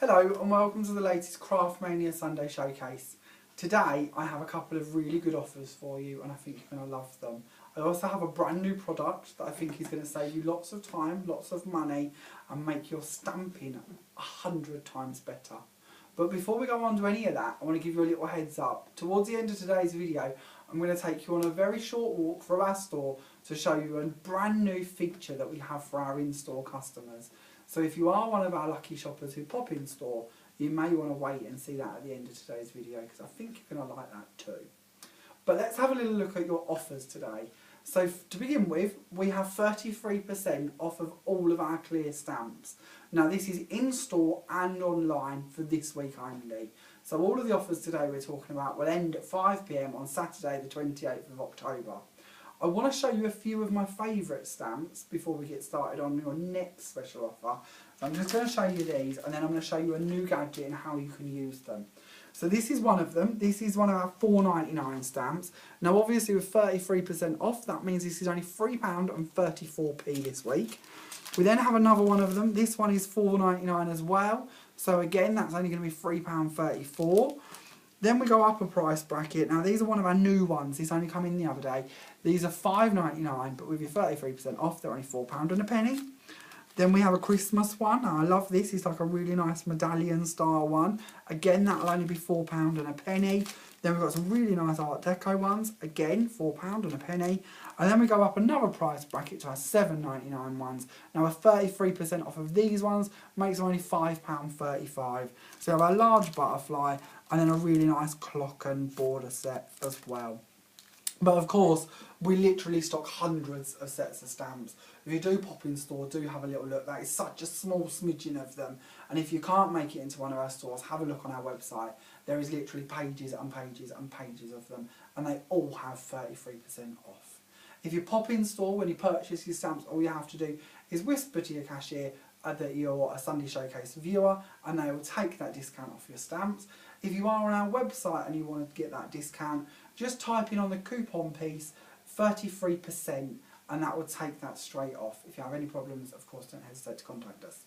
Hello and welcome to the latest Craft Mania Sunday Showcase. Today I have a couple of really good offers for you and I think you're going to love them. I also have a brand new product that I think is going to save you lots of time, lots of money and make your stamping 100 times better. But before we go on to any of that, I want to give you a little heads up. Towards the end of today's video, I'm going to take you on a very short walk through our store to show you a brand new feature that we have for our in-store customers. So if you are one of our lucky shoppers who pop in store, you may want to wait and see that at the end of today's video because I think you're going to like that too. But let's have a little look at your offers today. So to begin with, we have 33% off of all of our clear stamps. Now this is in store and online for this week only. So all of the offers today we're talking about will end at 5 PM on Saturday the 28th of October. I want to show you a few of my favourite stamps before we get started on your next special offer. So I'm just going to show you these and then I'm going to show you a new gadget and how you can use them. So this is one of them. This is one of our £4.99 stamps. Now obviously with 33% off, that means this is only £3.34 this week. We then have another one of them. This one is £4.99 as well. So again, that's only going to be £3.34. Then we go up a price bracket. Now these are one of our new ones. These only come in the other day. These are £5.99, but with your 33% off, they're only £4 and a penny. Then we have a Christmas one. Now I love this. It's like a really nice medallion style one. Again, that'll only be £4 and a penny. Then we've got some really nice Art Deco ones. Again, £4 and a penny. And then we go up another price bracket to our £7.99 ones. Now a 33% off of these ones makes them only £5.35. So we have our large butterfly and then a really nice clock and border set as well. But of course, we literally stock hundreds of sets of stamps. If you do pop in store, do have a little look. That is such a small smidgen of them. And if you can't make it into one of our stores, have a look on our website. There is literally pages and pages and pages of them. And they all have 33% off. If you pop in store, when you purchase your stamps, all you have to do is whisper to your cashier that you're a Sunday Showcase viewer and they will take that discount off your stamps. If you are on our website and you want to get that discount, just type in on the coupon piece 33% and that will take that straight off. If you have any problems, of course, don't hesitate to contact us.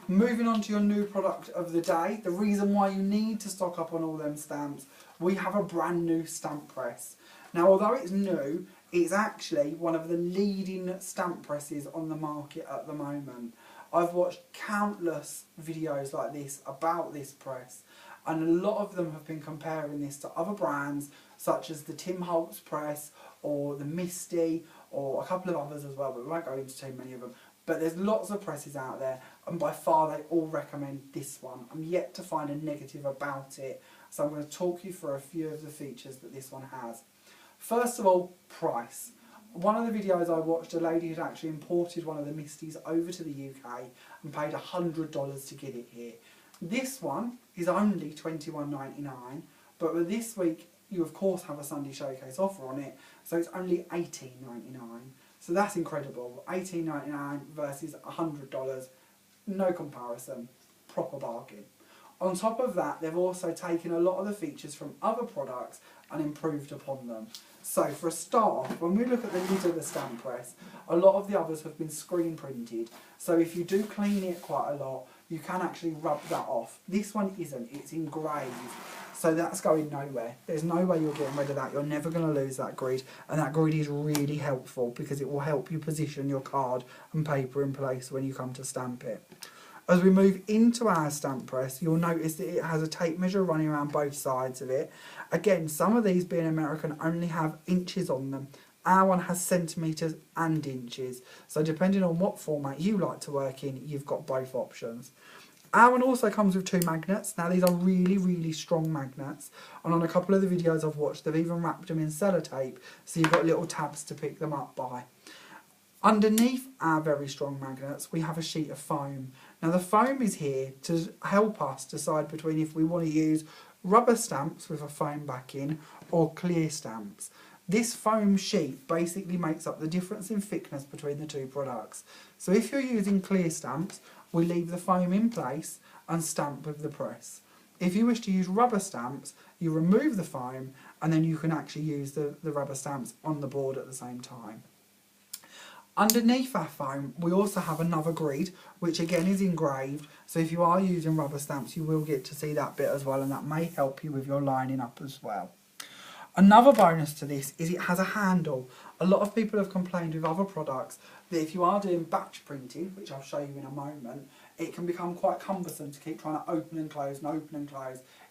Moving on to your new product of the day, the reason why you need to stock up on all them stamps, we have a brand new stamp press. Now, although it's new, it's actually one of the leading stamp presses on the market at the moment. I've watched countless videos like this about this press and a lot of them have been comparing this to other brands such as the Tim Holtz press or the Misty or a couple of others as well, but we won't go into too many of them. But there's lots of presses out there and by far they all recommend this one. I'm yet to find a negative about it, so I'm going to talk you through a few of the features that this one has. First of all, price. One of the videos I watched, a lady had actually imported one of the Misties over to the UK and paid $100 to get it here. This one is only $21.99, but with this week you of course have a Sunday Showcase offer on it, so it's only $18.99. So that's incredible. $18.99 versus $100, no comparison, proper bargain. On top of that, they've also taken a lot of the features from other products and improved upon them. So for a start off, when we look at the lid of the stamp press, a lot of the others have been screen printed. So if you do clean it quite a lot, you can actually rub that off. This one isn't, it's engraved. So that's going nowhere. There's no way you're getting rid of that. You're never going to lose that grid. And that grid is really helpful because it will help you position your card and paper in place when you come to stamp it. As we move into our stamp press, you'll notice that it has a tape measure running around both sides of it. Again, some of these being American only have inches on them. Our one has centimetres and inches. So depending on what format you like to work in, you've got both options. Our one also comes with two magnets. Now these are really, really strong magnets. And on a couple of the videos I've watched, they've even wrapped them in sellotape. So you've got little tabs to pick them up by. Underneath our very strong magnets, we have a sheet of foam. Now the foam is here to help us decide between if we want to use rubber stamps with a foam backing or clear stamps. This foam sheet basically makes up the difference in thickness between the two products. So if you're using clear stamps, we leave the foam in place and stamp with the press. If you wish to use rubber stamps, you remove the foam and then you can actually use the rubber stamps on the board at the same time. Underneath our foam, we also have another grid, which again is engraved. So if you are using rubber stamps, you will get to see that bit as well, and that may help you with your lining up as well. Another bonus to this is it has a handle. A lot of people have complained with other products that if you are doing batch printing, which I'll show you in a moment, it can become quite cumbersome to keep trying to open and close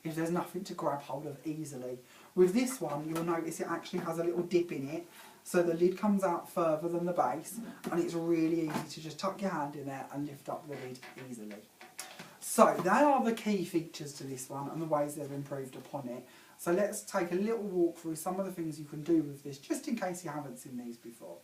if there's nothing to grab hold of easily. With this one, you'll notice it actually has a little dip in it, so the lid comes out further than the base, and it's really easy to just tuck your hand in there and lift up the lid easily. So they are the key features to this one and the ways they've improved upon it. So let's take a little walk through some of the things you can do with this, just in case you haven't seen these before.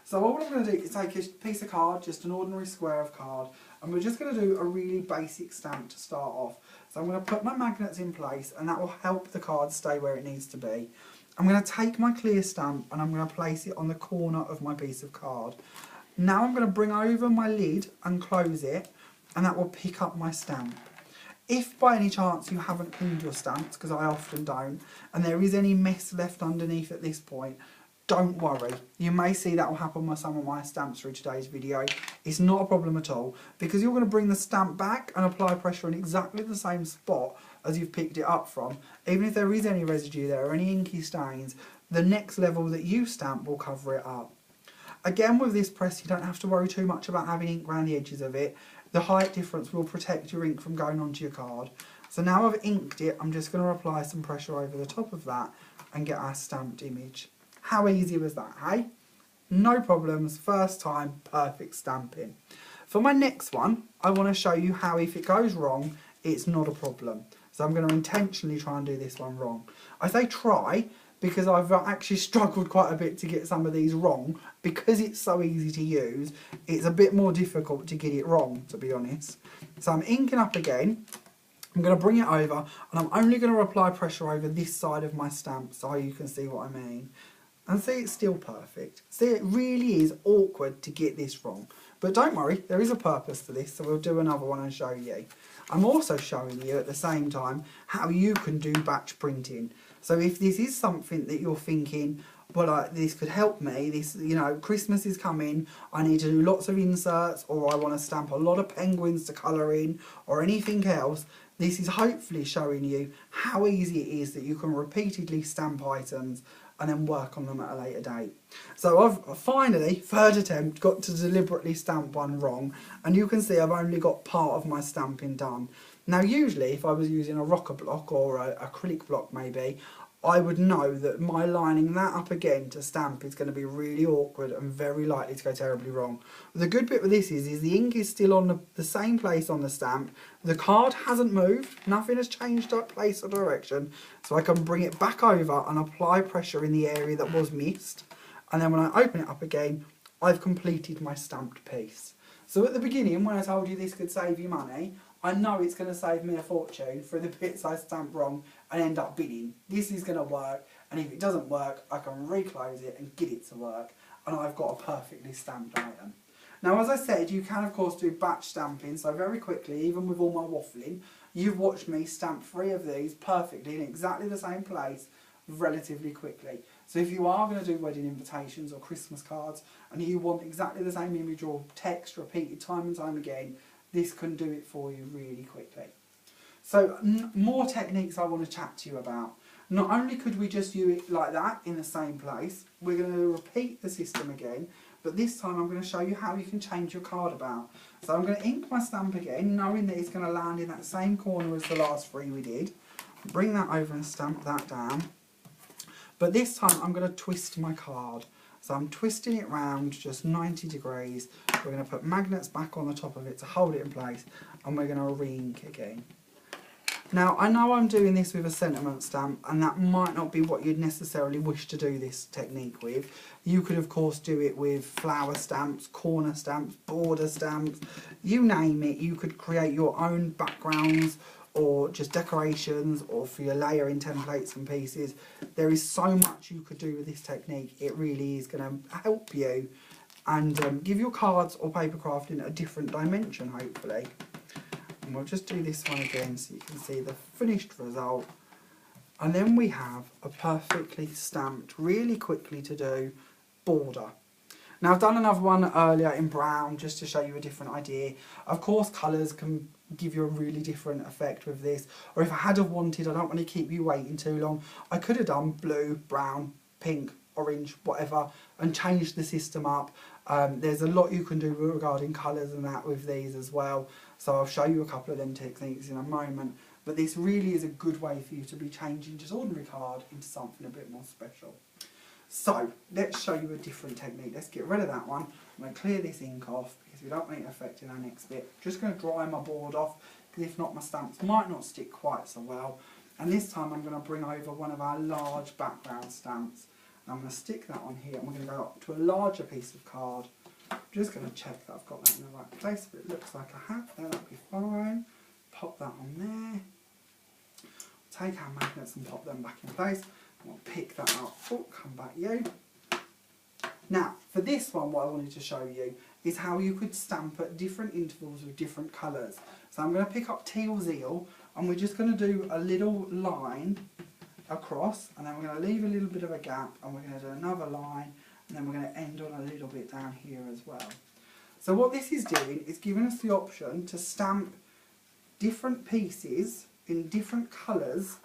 So what I'm going to do is take a piece of card, just an ordinary square of card, and we're just going to do a really basic stamp to start off. So I'm going to put my magnets in place, and that will help the card stay where it needs to be. I'm going to take my clear stamp and I'm going to place it on the corner of my piece of card. Now I'm going to bring over my lid and close it, and that will pick up my stamp. If by any chance you haven't cleaned your stamps, because I often don't, and there is any mess left underneath at this point, don't worry. You may see that will happen with some of my stamps through today's video. It's not a problem at all, because you're going to bring the stamp back and apply pressure in exactly the same spot as you've picked it up from. Even if there is any residue there or any inky stains, the next level that you stamp will cover it up. Again, with this press, you don't have to worry too much about having ink around the edges of it. The height difference will protect your ink from going onto your card. So now I've inked it, I'm just going to apply some pressure over the top of that and get our stamped image. How easy was that, hey? No problems, first time, perfect stamping. For my next one, I want to show you how if it goes wrong, it's not a problem. So I'm going to intentionally try and do this one wrong. I say try because I've actually struggled quite a bit to get some of these wrong. Because it's so easy to use, it's a bit more difficult to get it wrong, to be honest. So I'm inking up again. I'm going to bring it over, and I'm only going to apply pressure over this side of my stamp so you can see what I mean. And see, it's still perfect. See, it really is awkward to get this wrong. But don't worry, there is a purpose to this, so we'll do another one and show you. I'm also showing you at the same time how you can do batch printing. So if this is something that you're thinking, well, this could help me, this, you know, Christmas is coming, I need to do lots of inserts, or I want to stamp a lot of penguins to colour in, or anything else, this is hopefully showing you how easy it is that you can repeatedly stamp items and then work on them at a later date. So I've finally, third attempt, got to deliberately stamp one wrong, and you can see I've only got part of my stamping done. Now usually if I was using a rocker block or an acrylic block maybe, I would know that my lining that up again to stamp is going to be really awkward and very likely to go terribly wrong. The good bit with this is the ink is still on the same place on the stamp, the card hasn't moved, nothing has changed up place or direction, so I can bring it back over and apply pressure in the area that was missed, and then when I open it up again, I've completed my stamped piece. So at the beginning, when I told you this could save you money, I know it's going to save me a fortune for the bits I stamp wrong and end up bidding. This is going to work, and if it doesn't work, I can reclose it and get it to work, and I've got a perfectly stamped item. Now, as I said, you can of course do batch stamping, so very quickly, even with all my waffling, you've watched me stamp 3 of these perfectly in exactly the same place relatively quickly. So if you are going to do wedding invitations or Christmas cards and you want exactly the same image or text repeated time and time again, this can do it for you really quickly. So more techniques I want to chat to you about. Not only could we just do it like that in the same place, we're going to repeat the system again, but this time I'm going to show you how you can change your card about. So I'm going to ink my stamp again, knowing that it's going to land in that same corner as the last 3 we did. Bring that over and stamp that down. But this time I'm going to twist my card. So I'm twisting it round just 90 degrees. We're going to put magnets back on the top of it to hold it in place, and we're going to re-ink again. Now I know I'm doing this with a sentiment stamp, and that might not be what you'd necessarily wish to do this technique with. You could of course do it with flower stamps, corner stamps, border stamps, you name it. You could create your own backgrounds or just decorations, or for your layering templates and pieces. There is so much you could do with this technique. It really is going to help you and give your cards or paper crafting a different dimension, hopefully. And we'll just do this one again so you can see the finished result. And then we have a perfectly stamped, really quickly to do border. Now I've done another one earlier in brown just to show you a different idea. Of course colours can give you a really different effect with this, or if I had have wanted, I don't want to keep you waiting too long, I could have done blue, brown, pink, orange, whatever, and changed the system up. There's a lot you can do regarding colours and that with these as well, so I'll show you a couple of them techniques in a moment, but this really is a good way for you to be changing just ordinary card into something a bit more special. So let's show you a different technique. Let's get rid of that one. I'm going to clear this ink off because we don't want it affecting our next bit. Just going to dry my board off because if not my stamps might not stick quite so well. And this time I'm going to bring over one of our large background stamps. And I'm going to stick that on here and we're going to go up to a larger piece of card. I'm just going to check that I've got that in the right place. If it looks like a hat, then that'll be fine. Pop that on there. Take our magnets and pop them back in place. We'll pick that up. Oh, come back you. Now, for this one, what I wanted to show you is how you could stamp at different intervals with different colours. So I'm going to pick up teal zeal, and we're just going to do a little line across, and then we're going to leave a little bit of a gap, and we're going to do another line, and then we're going to end on a little bit down here as well. So what this is doing is giving us the option to stamp different pieces in different colours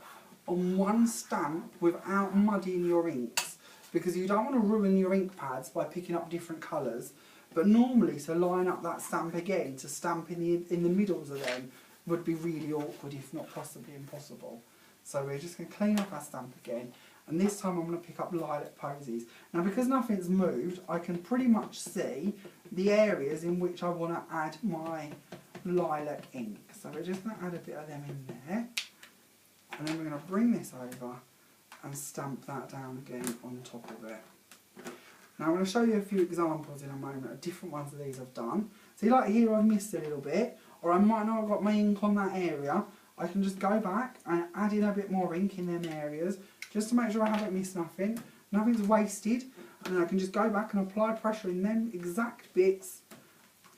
on one stamp without muddying your inks, because you don't want to ruin your ink pads by picking up different colours, but normally to line up that stamp again to stamp in the middles of them would be really awkward, if not possibly impossible. So we're just going to clean up our stamp again, and this time I'm going to pick up Lilac Posies. Now because nothing's moved, I can pretty much see the areas in which I want to add my lilac ink. So we're just going to add a bit of them in there. And then we're going to bring this over and stamp that down again on top of it. Now I'm going to show you a few examples in a moment of different ones of these I've done. See, like here I've missed a little bit, or I might not have got my ink on that area. I can just go back and add in a bit more ink in them areas just to make sure I haven't missed nothing. Nothing's wasted, and then I can just go back and apply pressure in them exact bits.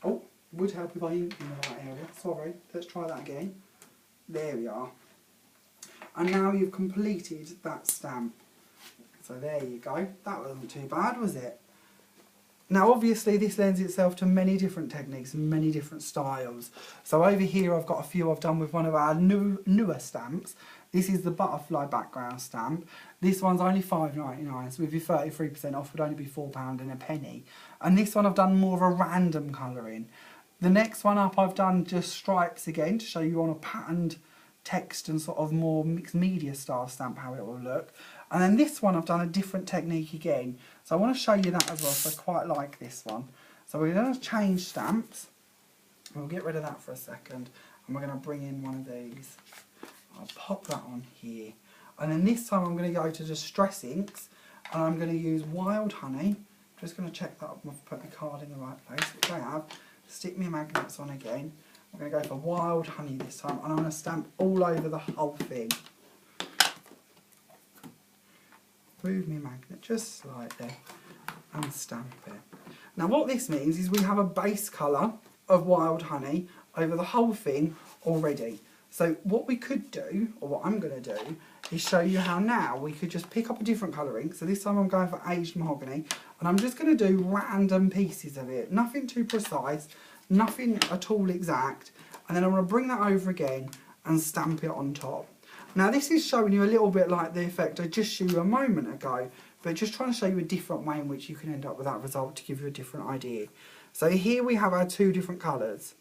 Oh, would help if I inked in the right area. Sorry, let's try that again. There we are. And now you've completed that stamp. So there you go. That wasn't too bad, was it? Now obviously this lends itself to many different techniques and many different styles. So over here I've got a few I've done with one of our newer stamps. This is the butterfly background stamp. This one's only £5.99, so with your 33% off would only be £4 and a penny. And this one I've done more of a random colouring. The next one up I've done just stripes again to show you on a patterned text and sort of more mixed media style stamp how it will look. And then this one I've done a different technique again, so I want to show you that as well, so I quite like this one. So we're going to change stamps, we'll get rid of that for a second, and we're going to bring in one of these. I'll pop that on here, and then this time I'm going to go to Distress Inks and I'm going to use Wild Honey. I'm just going to check that I've put my card in the right place, which I have. Stick my magnets on again. I'm going to go for Wild Honey this time, and I'm going to stamp all over the whole thing. Move my magnet just slightly and stamp it. Now what this means is we have a base colour of Wild Honey over the whole thing already. So what we could do, or what I'm going to do, is show you how now we could just pick up a different colour ink. So this time I'm going for Aged Mahogany, and I'm just going to do random pieces of it. Nothing too precise, nothing at all exact, and then I'm going to bring that over again and stamp it on top. Now this is showing you a little bit like the effect I just showed you a moment ago, but just trying to show you a different way in which you can end up with that result to give you a different idea. So here we have our two different colours.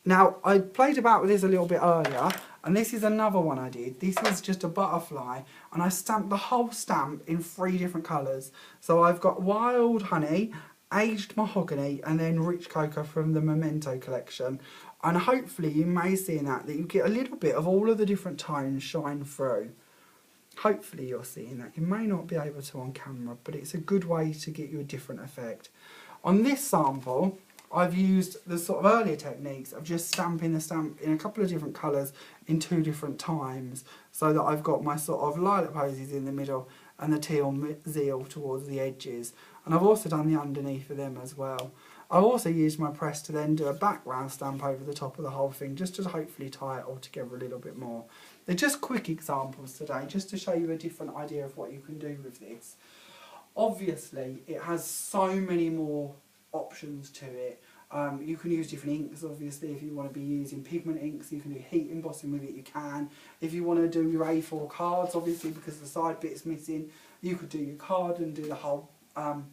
Now I played about with this a little bit earlier, and this is another one I did. This is just a butterfly, and I stamped the whole stamp in 3 different colours. So I've got Wild Honey, Aged Mahogany, and then Rich Cocoa from the Memento collection. And hopefully you may see in that you get a little bit of all of the different tones shine through. Hopefully you're seeing that. You may not be able to on camera, but it's a good way to get you a different effect. On this sample, I've used the sort of earlier techniques of just stamping the stamp in a couple of different colours in 2 different times, so that I've got my sort of lilac posies in the middle and the teal zeal towards the edges. And I've also done the underneath of them as well. I've also used my press to then do a background stamp over the top of the whole thing, just to hopefully tie it all together a little bit more. They're just quick examples today, just to show you a different idea of what you can do with this. Obviously, it has so many more options to it. You can use different inks, obviously. If you want to be using pigment inks, you can do heat embossing with it, you can. If you want to do your A4 cards, obviously, because the side bit's missing, you could do your card and do the whole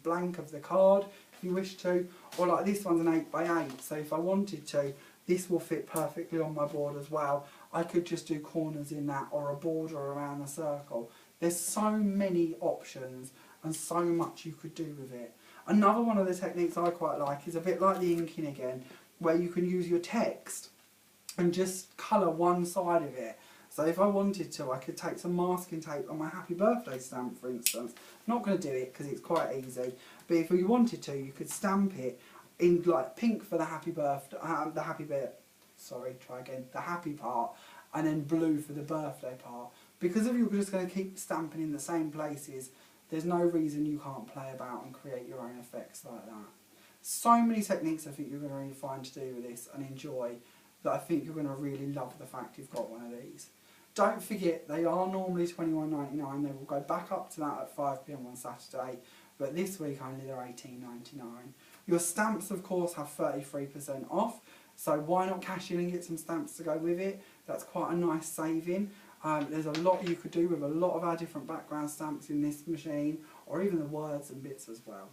blank of the card if you wish to. Or like this one's an 8x8, so if I wanted to, this will fit perfectly on my board as well. I could just do corners in that or a border around the circle. There's so many options and so much you could do with it. Another one of the techniques I quite like is a bit like the inking again, where you can use your text and just colour one side of it. So if I wanted to, I could take some masking tape on my happy birthday stamp, for instance. I'm not going to do it because it's quite easy, but if you wanted to, you could stamp it in like pink for the happy birthday, the happy part, and then blue for the birthday part. Because if you're just going to keep stamping in the same places, there's no reason you can't play about and create your own effects like that. So many techniques I think you're going to really find to do with this and enjoy, that I think you're going to really love the fact you've got one of these. Don't forget, they are normally $21.99. They will go back up to that at 5 p.m. on Saturday, but this week only they're $18.99. Your stamps, of course, have 33% off, so why not cash in and get some stamps to go with it? That's quite a nice saving. There's a lot you could do with a lot of our different background stamps in this machine, or even the words and bits as well.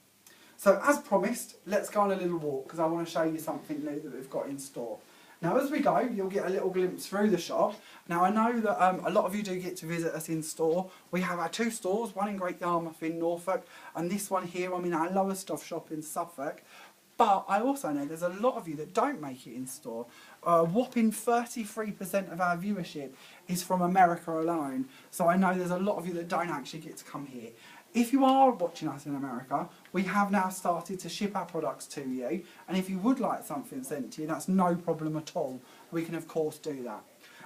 So as promised, let's go on a little walk because I want to show you something new that we've got in store. Now as we go, you'll get a little glimpse through the shop. Now I know that a lot of you do get to visit us in store. We have our two stores, one in Great Yarmouth in Norfolk, and this one here, I'm in our Lowestoft shop in Suffolk. But I also know there's a lot of you that don't make it in store. A whopping 33% of our viewership is from America alone. So I know there's a lot of you that don't actually get to come here. If you are watching us in America, we have now started to ship our products to you. And if you would like something sent to you, that's no problem at all. We can of course do that.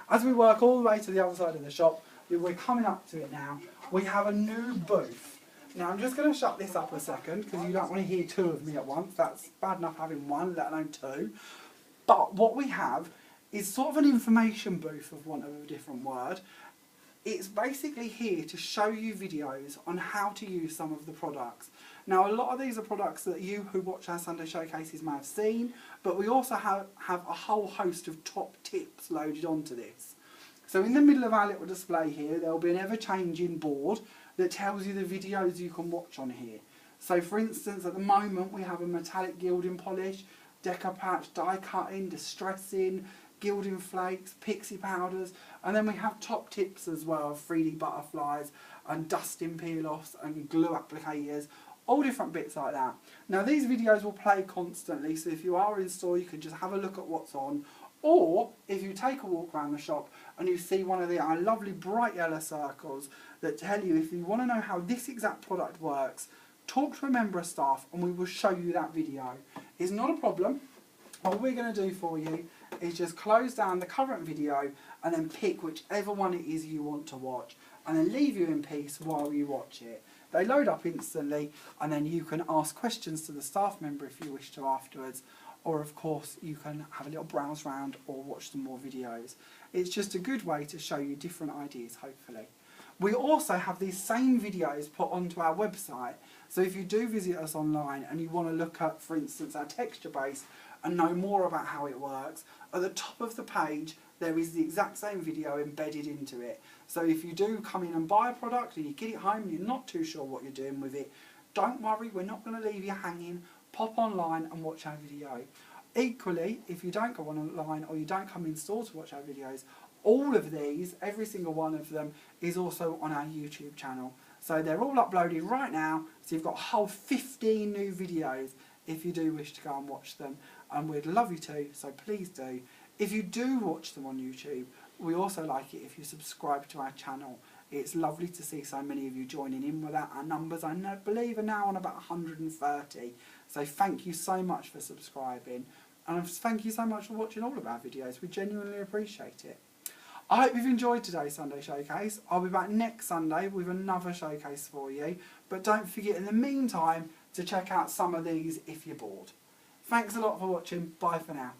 As we work all the way to the other side of the shop, we're coming up to it now. We have a new booth. Now I'm just going to shut this up a second because you don't want to hear two of me at once. That's bad enough having one, let alone two. But what we have is sort of an information booth, of want of a different word. It's basically here to show you videos on how to use some of the products. Now a lot of these are products that you who watch our Sunday showcases may have seen, but we also have a whole host of top tips loaded onto this. So in the middle of our little display here, there will be an ever-changing board that tells you the videos you can watch on here. So for instance, at the moment we have a metallic gilding polish, deca patch, die cutting, distressing, gilding flakes, pixie powders, and then we have top tips as well of 3D butterflies and dusting peel-offs and glue applicators, all different bits like that. Now these videos will play constantly, so if you are in store you can just have a look at what's on, or if you take a walk around the shop and you see one of our lovely bright yellow circles that tell you if you want to know how this exact product works, talk to a member of staff and we will show you that video. It's not a problem. All we're going to do for you is just close down the current video and then pick whichever one it is you want to watch and then leave you in peace while you watch it. They load up instantly and then you can ask questions to the staff member if you wish to afterwards, or of course you can have a little browse round or watch some more videos. It's just a good way to show you different ideas, hopefully. We also have these same videos put onto our website, so if you do visit us online and you want to look at, for instance, our texture base and know more about how it works, at the top of the page there is the exact same video embedded into it. So if you do come in and buy a product and you get it home and you're not too sure what you're doing with it, don't worry, we're not going to leave you hanging. Pop online and watch our video. Equally, if you don't go online or you don't come in store to watch our videos, all of these, every single one of them, is also on our YouTube channel. So they're all uploaded right now, so you've got a whole 15 new videos if you do wish to go and watch them. And we'd love you to, so please do. If you do watch them on YouTube, we also like it if you subscribe to our channel. It's lovely to see so many of you joining in with that. Our numbers, I believe, are now on about 130. So thank you so much for subscribing. And thank you so much for watching all of our videos. We genuinely appreciate it. I hope you've enjoyed today's Sunday Showcase. I'll be back next Sunday with another showcase for you. But don't forget in the meantime to check out some of these if you're bored. Thanks a lot for watching. Bye for now.